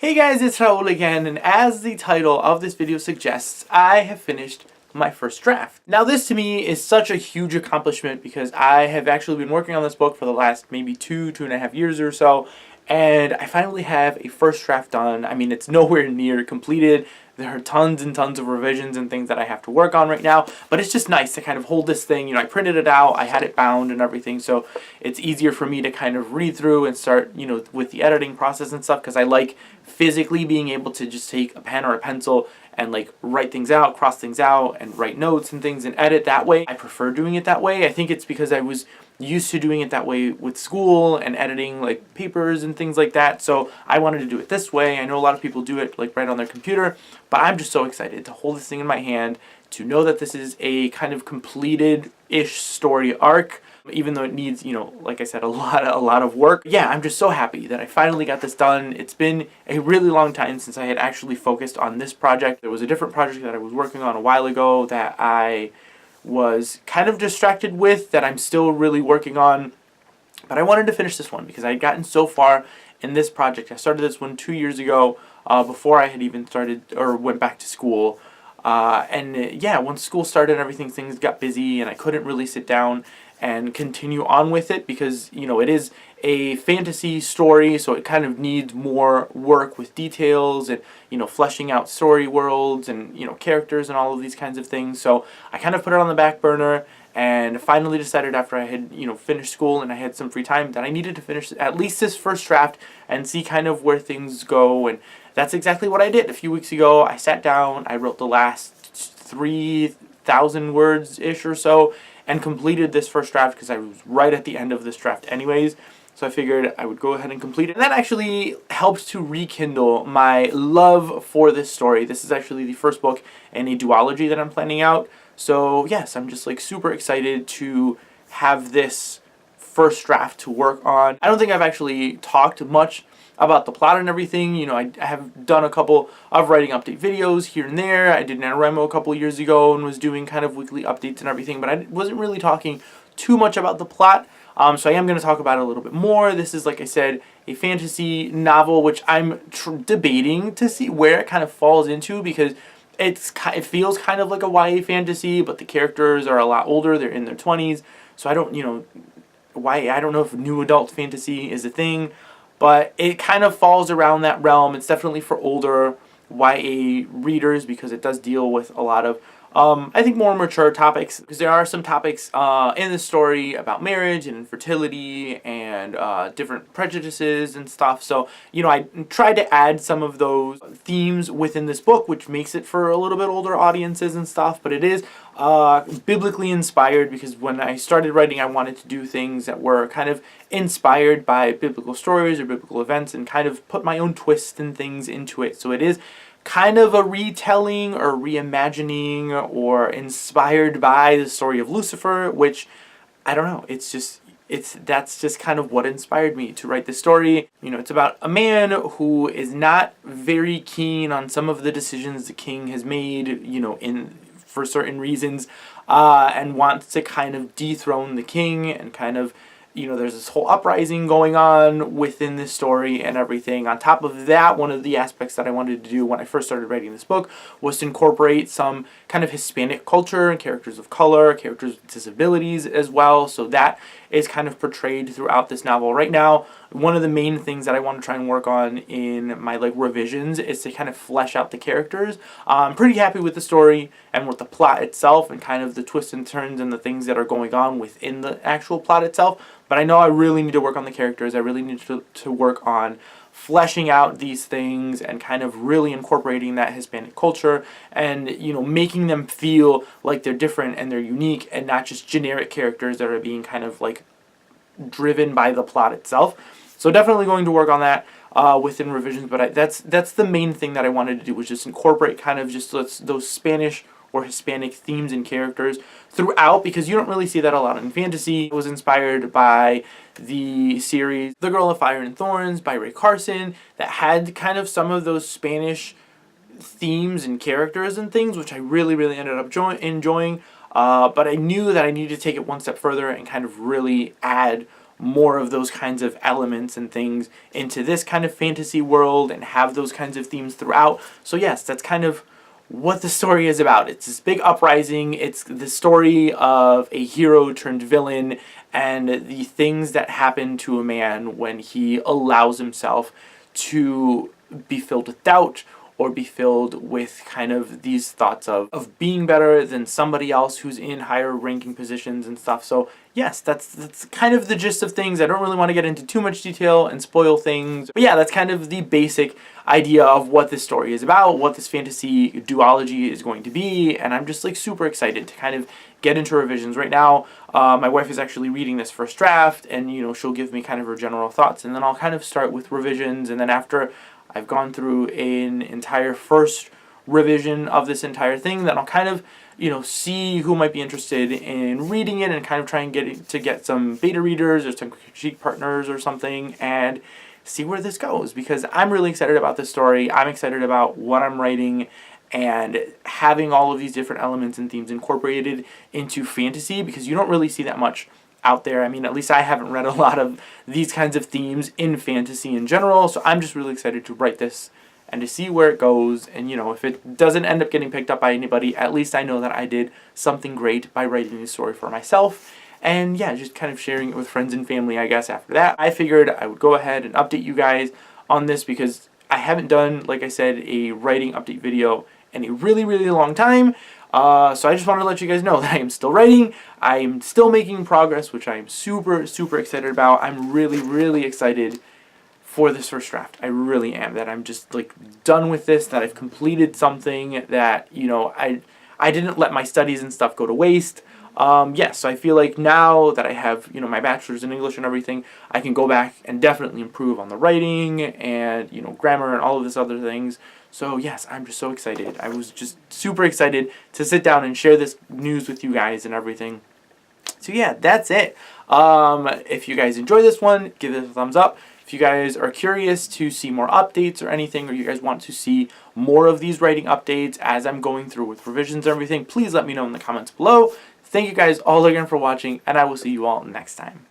Hey guys, it's Raul again, and as the title of this video suggests, I have finished my first draft. Now this to me is such a huge accomplishment because I have actually been working on this book for the last maybe two and a half years or so, and I finally have a first draft done. I mean, it's nowhere near completed. There are tons and tons of revisions and things that I have to work on right now, but it's just nice to kind of hold this thing. I printed it out, I had it bound and everything, so it's easier for me to kind of read through and start, with the editing process and stuff, because I like physically being able to just take a pen or a pencil and write things out, cross things out, and write notes and things and edit that way. I prefer doing it that way. I think it's because I was used to doing it that way with school and editing papers and things like that, so I wanted to do it this way. I know a lot of people do it right on their computer, but I'm just so excited to hold this thing in my hand, to know that this is a kind of completed-ish story arc, even though it needs, like I said, a lot of work. Yeah, I'm just so happy that I finally got this done. It's been a really long time since I had actually focused on this project. There was a different project that I was working on a while ago that I was kind of distracted with, that I'm still really working on, but I wanted to finish this one because I had gotten so far in this project. I started this one 2 years ago, before I had even started or went back to school. Yeah, once school started and everything, things got busy and I couldn't really sit down and continue on with it because, it is a fantasy story, so it kind of needs more work with details and, fleshing out story worlds and, characters and all of these kinds of things. So I kind of put it on the back burner and finally decided after I had, finished school and I had some free time that I needed to finish at least this first draft and see kind of where things go. And that's exactly what I did. A few weeks ago, I sat down, I wrote the last 3,000 words-ish or so, and completed this first draft because I was right at the end of this draft anyways. So I figured I would go ahead and complete it. And that actually helped to rekindle my love for this story. This is actually the first book in a duology that I'm planning out. So yes, I'm just super excited to have this first draft to work on. I don't think I've actually talked much about the plot and everything. I have done a couple of writing update videos here and there. I did NaNoWriMo a couple of years ago and was doing kind of weekly updates and everything, but I wasn't really talking too much about the plot. So I am going to talk about it a little bit more. This is, like I said, a fantasy novel, which I'm debating to see where it kind of falls into, because it feels kind of like a YA fantasy, but the characters are a lot older. They're in their 20s. So I don't, I don't know if new adult fantasy is a thing, but it kind of falls around that realm. It's definitely for older YA readers because it does deal with a lot of, I think, more mature topics, because there are some topics in the story about marriage and infertility and different prejudices and stuff. So, I tried to add some of those themes within this book, which makes it for a little bit older audiences and stuff, but it is biblically inspired, because when I started writing, I wanted to do things that were kind of inspired by biblical stories or biblical events and kind of put my own twist and things into it. So it is kind of a retelling or reimagining or inspired by the story of Lucifer, which, I don't know, that's just kind of what inspired me to write this story. It's about a man who is not very keen on some of the decisions the king has made, for certain reasons, and wants to kind of dethrone the king, and kind of, there's this whole uprising going on within this story and everything. On top of that, one of the aspects that I wanted to do when I first started writing this book was to incorporate some kind of Hispanic culture and characters of color, characters with disabilities as well. So that is kind of portrayed throughout this novel. Right now, one of the main things that I want to try and work on in my revisions is to kind of flesh out the characters. I'm pretty happy with the story and with the plot itself and kind of the twists and turns and the things that are going on within the actual plot itself. But I know I really need to work on the characters. I really need to work on fleshing out these things and kind of really incorporating that Hispanic culture and, making them feel like they're different and they're unique and not just generic characters that are being kind of driven by the plot itself. So definitely going to work on that within revisions, but that's the main thing that I wanted to do, was just incorporate kind of just those Spanish or Hispanic themes and characters throughout, because you don't really see that a lot in fantasy. It was inspired by the series The Girl of Fire and Thorns by Ray Carson, that had kind of some of those Spanish themes and characters and things, which I really ended up enjoying. But I knew that I needed to take it one step further and kind of really add more of those kinds of elements and things into this kind of fantasy world and have those kinds of themes throughout. So yes, that's kind of what the story is about. It's this big uprising. It's the story of a hero turned villain and the things that happen to a man when he allows himself to be filled with doubt or be filled with kind of these thoughts of being better than somebody else who's in higher ranking positions and stuff. So yes, that's kind of the gist of things. I don't really want to get into too much detail and spoil things. But yeah, that's kind of the basic idea of what this story is about, what this fantasy duology is going to be, and I'm just like super excited to kind of get into revisions. Right now, my wife is actually reading this first draft, and she'll give me kind of her general thoughts, and then I'll kind of start with revisions, and then after I've gone through an entire first revision of this entire thing, then I'll kind of see who might be interested in reading it and kind of try and get some beta readers or some critique partners or something and see where this goes, because I'm really excited about this story. I'm excited about what I'm writing and having all of these different elements and themes incorporated into fantasy, because you don't really see that much out there. I mean, at least I haven't read a lot of these kinds of themes in fantasy in general, so I'm just really excited to write this and to see where it goes. And if it doesn't end up getting picked up by anybody, at least I know that I did something great by writing this story for myself. And yeah, just kind of sharing it with friends and family, I guess, after that. I figured I would go ahead and update you guys on this because I haven't done, like I said, a writing update video in a really, really long time. So I just wanted to let you guys know that I am still writing. I am still making progress, which I am super, super excited about. I'm really, really excited for this first draft. I really am. That I'm just like done with this, that I've completed something, that, I didn't let my studies and stuff go to waste. Yes, so I feel like now that I have, my bachelor's in English and everything, I can go back and definitely improve on the writing and, grammar and all of this other things. So yes, I'm just so excited. I was just super excited to sit down and share this news with you guys and everything. So yeah, that's it. If you guys enjoy this one, give it a thumbs up. If you guys are curious to see more updates or anything, or you guys want to see more of these writing updates as I'm going through with revisions and everything, please let me know in the comments below. Thank you guys all again for watching, and I will see you all next time.